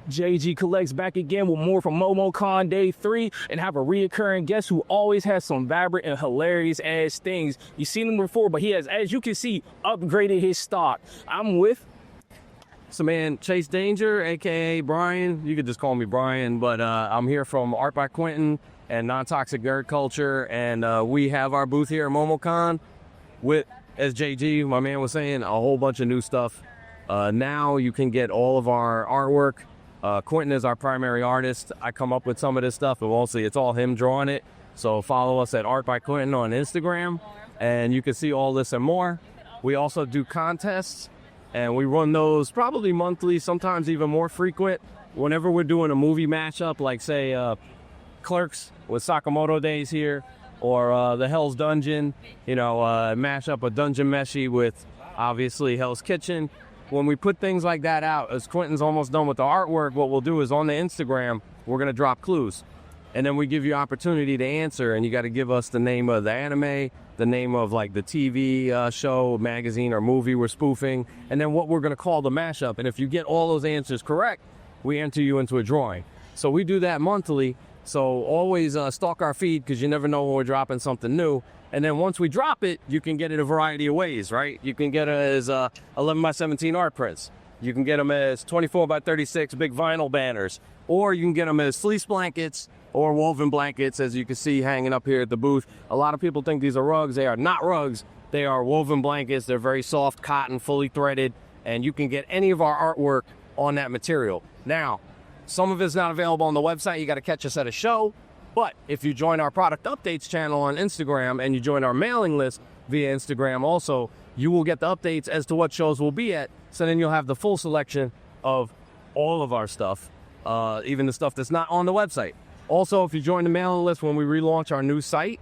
JG Collects back again with more from MomoCon Day 3 and have a reoccurring guest who always has some vibrant and hilarious ass things. You've seen him before, but he has, as you can see, upgraded his stock. I'm with So man, Chase Danger, aka Brian. You could just call me Brian, but I'm here from Art by Quinton and Nontoxicnerdculture, and we have our booth here at MomoCon with, as JG, my man was saying, a whole bunch of new stuff. Now you can get all of our artwork. Quinton is our primary artist. I come up with some of this stuff, but mostly it's all him drawing it. So follow us at Art by Quinton on Instagram, and you can see all this and more. We also do contests, and we run those probably monthly, sometimes even more frequent. Whenever we're doing a movie mashup, like say Clerks with Sakamoto Days here, or the Hell's Dungeon, mash up a Dungeon Meshi with obviously Hell's Kitchen. When we put things like that out, as Quinton's almost done with the artwork, what we'll do is on the Instagram, we're going to drop clues. And then we give you opportunity to answer, and you got to give us the name of the anime, the name of like the TV show, magazine, or movie we're spoofing, and then what we're going to call the mashup. And if you get all those answers correct, we enter you into a drawing. So we do that monthly. So always stalk our feed, because you never know when we're dropping something new. And then once we drop it, you can get it a variety of ways, right? You can get it as 11 by 17 art prints. You can get them as 24 by 36 big vinyl banners. Or you can get them as fleece blankets or woven blankets, as you can see hanging up here at the booth. A lot of people think these are rugs. They are not rugs. They are woven blankets. They're very soft cotton, fully threaded. And you can get any of our artwork on that material. Now, some of it's not available on the website. You got to catch us at a show. But if you join our product updates channel on Instagram and you join our mailing list via Instagram also, you will get the updates as to what shows we'll be at. So then you'll have the full selection of all of our stuff, even the stuff that's not on the website. Also, if you join the mailing list when we relaunch our new site,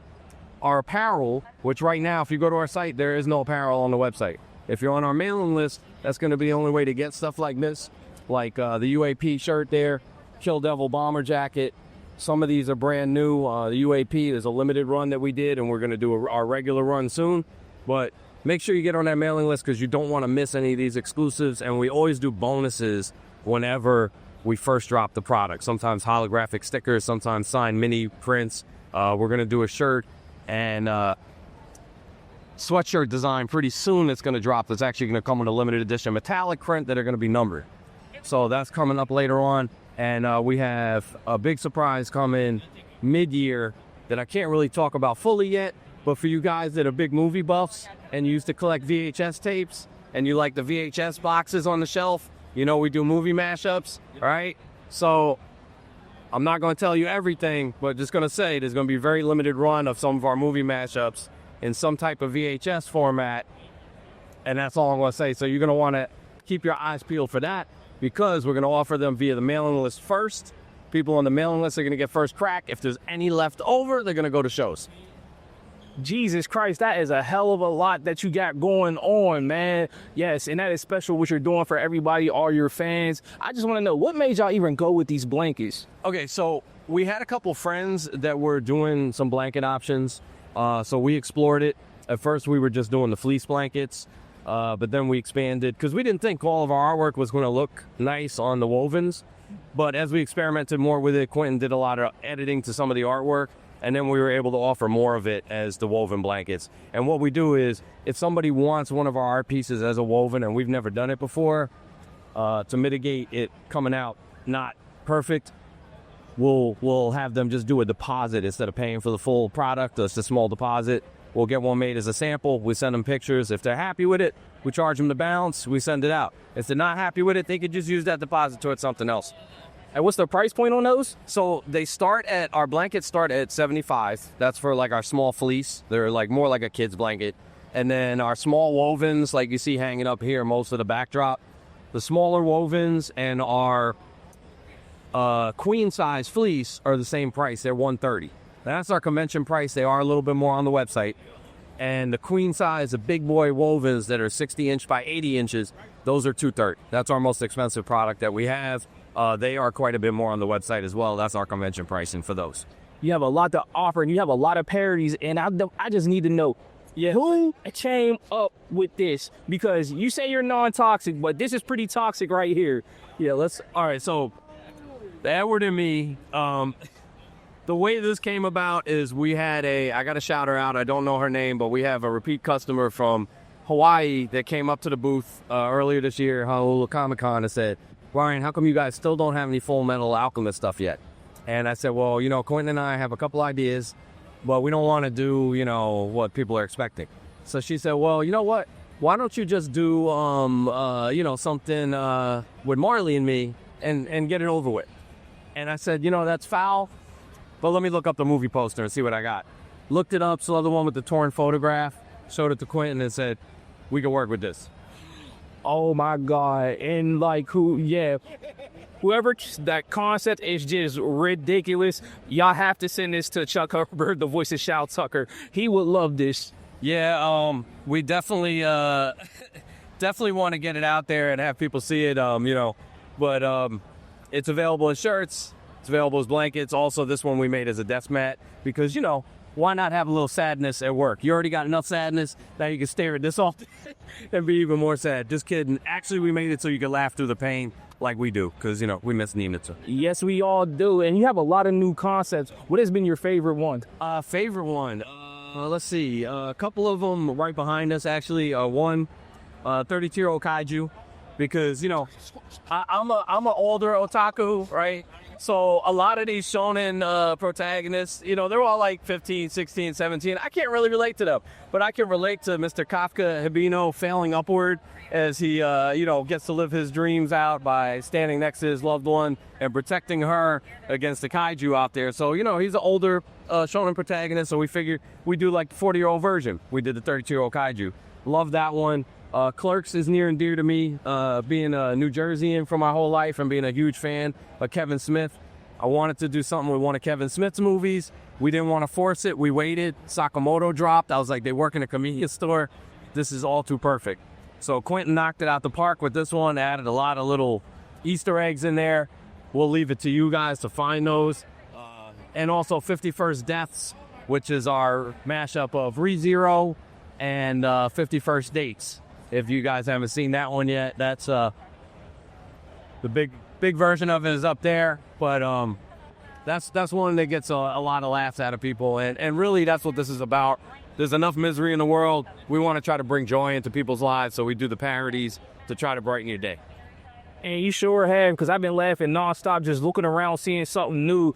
our apparel, which right now, if you go to our site, there is no apparel on the website. If you're on our mailing list, that's going to be the only way to get stuff like this, like the UAP shirt there, Kill Devil bomber jacket. Some of these are brand new. The UAP is a limited run that we did, and we're going to do our regular run soon. But make sure you get on that mailing list, because you don't want to miss any of these exclusives. And we always do bonuses whenever we first drop the product. Sometimes holographic stickers, sometimes signed mini prints. We're going to do a shirt and sweatshirt design pretty soon. It's going to drop. It's actually going to come in a limited edition metallic print that are going to be numbered. So that's coming up later on. And we have a big surprise coming mid-year that I can't really talk about fully yet. But for you guys that are big movie buffs and you used to collect VHS tapes and you like the VHS boxes on the shelf, we do movie mashups, right? So I'm not going to tell you everything, but just going to say there's going to be a very limited run of some of our movie mashups in some type of VHS format. And that's all I'm going to say. So you're going to want to keep your eyes peeled for that, because we're going to offer them via the mailing list first. People on the mailing list are going to get first crack. If there's any left over, they're going to go to shows. Jesus Christ, that is a hell of a lot that you got going on, man. Yes, and that is special what you're doing for everybody, all your fans. I just want to know, what made y'all even go with these blankets? Okay, so we had a couple friends that were doing some blanket options. So we explored it. At first, we were just doing the fleece blankets. But then we expanded, because we didn't think all of our artwork was going to look nice on the wovens. But as we experimented more with it, Quinton did a lot of editing to some of the artwork, and then we were able to offer more of it as the woven blankets. And what we do is, if somebody wants one of our art pieces as a woven, and we've never done it before, to mitigate it coming out not perfect, we'll have them just do a deposit instead of paying for the full product. It's a small deposit. We'll get one made as a sample. We send them pictures. If they're happy with it, we charge them the balance. We send it out. If they're not happy with it, they could just use that deposit towards something else. And what's the price point on those? So our blankets start at $75. That's for like our small fleece. They're like more like a kid's blanket. And then our small wovens, like you see hanging up here, most of the backdrop. The smaller wovens and our queen size fleece are the same price. They're $130. That's our convention price. They are a little bit more on the website. And the queen size, the big boy wovens that are 60 inch by 80 inches, those are $230. That's our most expensive product that we have. They are quite a bit more on the website as well. That's our convention pricing for those. You have a lot to offer, and you have a lot of parodies, and I just need to know, who came up with this? Because you say you're non-toxic, but this is pretty toxic right here. All right, so Edward and me, the way this came about is we had I got to shout her out. I don't know her name, but we have a repeat customer from Hawaii that came up to the booth earlier this year, Honolulu Comic-Con, and said, Brian, how come you guys still don't have any Full Metal Alchemist stuff yet? And I said, well, Quinton and I have a couple ideas, but we don't want to do, what people are expecting. So she said, well, you know what? Why don't you just do, something with Marley and me and get it over with? And I said, that's foul, but let me look up the movie poster and see what I got. Looked it up, saw the one with the torn photograph, showed it to Quinton and said, we can work with this. Oh my God. And whoever that concept is just ridiculous. Y'all have to send this to Chuck Hubbard, the voice of Shao Tucker. He would love this. Yeah, we definitely want to get it out there and have people see it, but it's available in shirts, it's available as blankets. Also, this one we made as a desk mat because, why not have a little sadness at work? You already got enough sadness, now you can stare at this all day and be even more sad. Just kidding. Actually, we made it so you can laugh through the pain like we do because, we miss Nina too. Yes, we all do. And you have a lot of new concepts. What has been your favorite one? Favorite one? Let's see. A couple of them right behind us, actually. One, 32-year-old kaiju, because, I'm an older otaku, right? So a lot of these shonen protagonists, they're all like 15, 16, 17. I can't really relate to them, but I can relate to Mr. Kafka Hibino failing upward as he, gets to live his dreams out by standing next to his loved one and protecting her against the kaiju out there. So, he's an older shonen protagonist, so we figured we'd do like the 40-year-old version. We did the 32-year-old kaiju. Love that one. Clerks is near and dear to me, being a New Jerseyan for my whole life and being a huge fan of Kevin Smith. I wanted to do something with one of Kevin Smith's movies. We didn't want to force it. We waited. Sakamoto dropped. I was like, they work in a convenience store. This is all too perfect. So Quinton knocked it out the park with this one, added a lot of little Easter eggs in there. We'll leave it to you guys to find those. And also 51st Deaths, which is our mashup of ReZero and 51st Dates. If you guys haven't seen that one yet, that's the big version of it is up there. But that's one that gets a lot of laughs out of people. And really, that's what this is about. There's enough misery in the world. We want to try to bring joy into people's lives, so we do the parodies to try to brighten your day. And you sure have, because I've been laughing nonstop just looking around, seeing something new.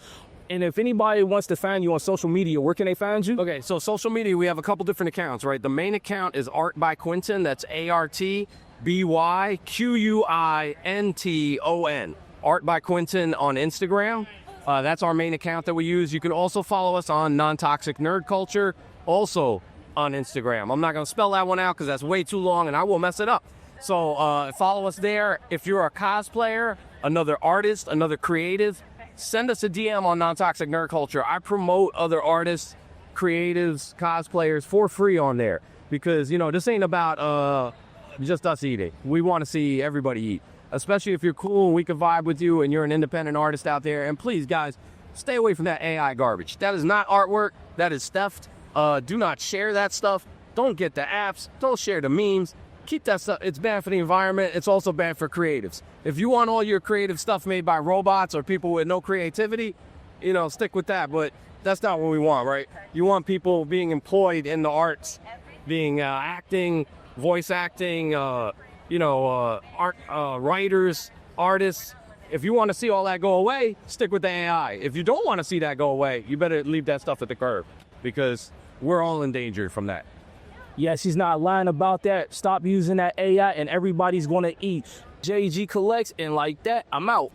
And if anybody wants to find you on social media, where can they find you? Okay, so social media, we have a couple different accounts, right? The main account is Art by Quinton. That's ARTBYQUINTON. Art by Quinton on Instagram. That's our main account that we use. You can also follow us on Nontoxicnerdculture, also on Instagram. I'm not going to spell that one out because that's way too long and I will mess it up. So follow us there. If you're a cosplayer, another artist, another creative, send us a DM on Nontoxicnerdculture. I promote other artists, creatives, cosplayers for free on there because, this ain't about just us eating. We want to see everybody eat, especially if you're cool and we can vibe with you and you're an independent artist out there. And please, guys, stay away from that AI garbage. That is not artwork. That is theft. Do not share that stuff. Don't get the apps. Don't share the memes. Keep that stuff. It's bad for the environment. It's also bad for creatives. If you want all your creative stuff made by robots or people with no creativity, stick with that. But that's not what we want, right? You want people being employed in the arts, being acting, voice acting, art, writers, artists. If you want to see all that go away, stick with the AI. If you don't want to see that go away, you better leave that stuff at the curb because we're all in danger from that. Yes, he's not lying about that. Stop using that AI and everybody's going to eat. JG collects, and like that, I'm out.